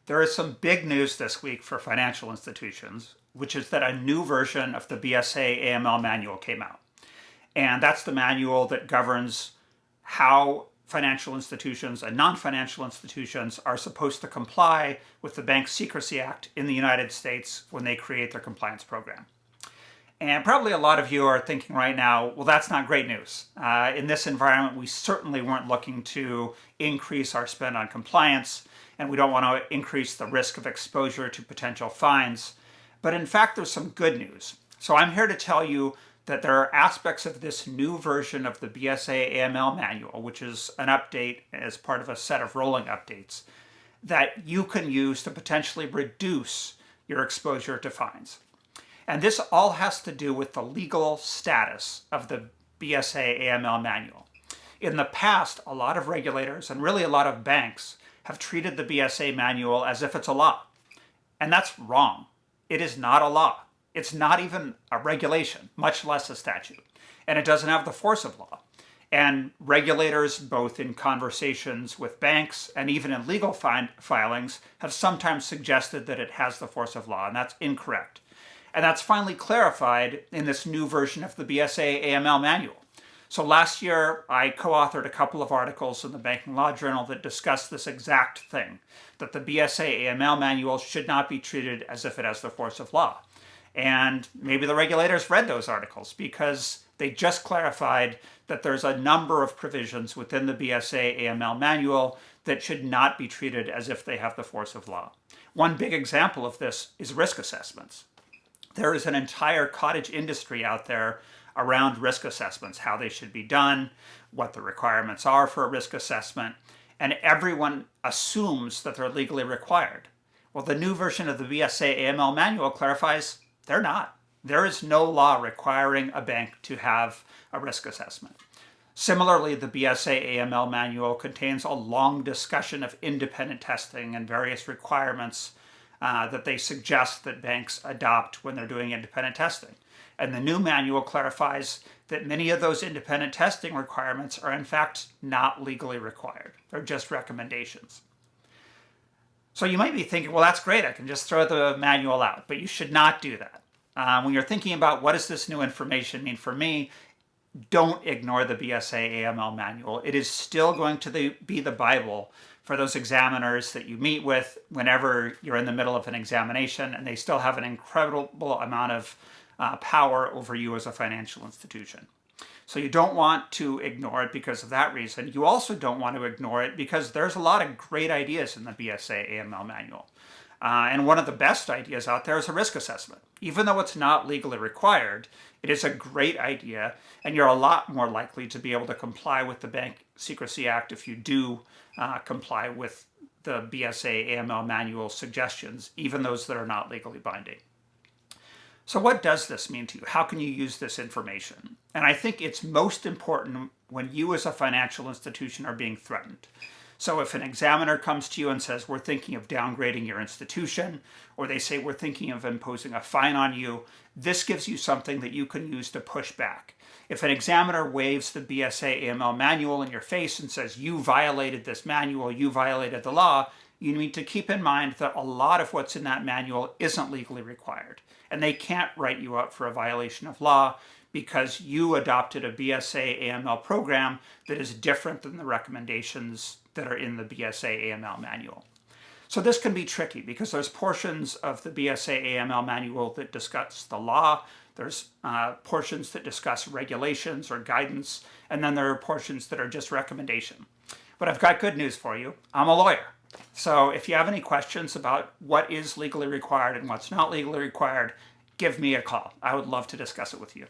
There is some big news this week for financial institutions, which is that a new version of the BSA AML manual came out. And that's the manual that governs how financial institutions and non-financial institutions are supposed to comply with the Bank Secrecy Act in the United States when they create their compliance program. And probably a lot of you are thinking right now, well, that's not great news. In this environment, we certainly weren't looking to increase our spend on compliance, and we don't want to increase the risk of exposure to potential fines. But in fact, there's some good news. So I'm here to tell you that there are aspects of this new version of the BSA AML manual, which is an update as part of a set of rolling updates, that you can use to potentially reduce your exposure to fines. And this all has to do with the legal status of the BSA AML manual. In the past, a lot of regulators and really a lot of banks have treated the BSA manual as if it's a law. And that's wrong. It is not a law. It's not even a regulation, much less a statute. And it doesn't have the force of law. And regulators, both in conversations with banks and even in legal filings, have sometimes suggested that it has the force of law, and that's incorrect. And that's finally clarified in this new version of the BSA AML manual. So last year, I co-authored a couple of articles in the Banking Law Journal that discussed this exact thing, that the BSA AML manual should not be treated as if it has the force of law. And maybe the regulators read those articles because they just clarified that there's a number of provisions within the BSA AML manual that should not be treated as if they have the force of law. One big example of this is risk assessments. There is an entire cottage industry out there around risk assessments, how they should be done, what the requirements are for a risk assessment, and everyone assumes that they're legally required. Well, the new version of the BSA AML manual clarifies they're not. There is no law requiring a bank to have a risk assessment. Similarly, the BSA AML manual contains a long discussion of independent testing and various requirements that they suggest that banks adopt when they're doing independent testing. And the new manual clarifies that many of those independent testing requirements are in fact not legally required. They're just recommendations. So you might be thinking, well, that's great, I can just throw the manual out, but you should not do that. When you're thinking about what does this new information mean for me, don't ignore the BSA AML manual. It is still going to be the Bible for those examiners that you meet with whenever you're in the middle of an examination, and they still have an incredible amount of power over you as a financial institution. So you don't want to ignore it because of that reason. You also don't want to ignore it because there's a lot of great ideas in the BSA AML manual. And one of the best ideas out there is a risk assessment. Even though it's not legally required, it is a great idea, and you're a lot more likely to be able to comply with the Bank Secrecy Act if you do comply with the BSA AML manual suggestions, even those that are not legally binding. So what does this mean to you? How can you use this information? And I think it's most important when you as a financial institution are being threatened. So if an examiner comes to you and says, we're thinking of downgrading your institution, or they say, we're thinking of imposing a fine on you, this gives you something that you can use to push back. If an examiner waves the BSA AML manual in your face and says, you violated this manual, you violated the law, you need to keep in mind that a lot of what's in that manual isn't legally required. And they can't write you up for a violation of law because you adopted a BSA AML program that is different than the recommendations that are in the BSA AML manual. So this can be tricky because there's portions of the BSA AML manual that discuss the law, there's portions that discuss regulations or guidance, and then there are portions that are just recommendation. But I've got good news for you. I'm a lawyer. So if you have any questions about what is legally required and what's not legally required, give me a call. I would love to discuss it with you.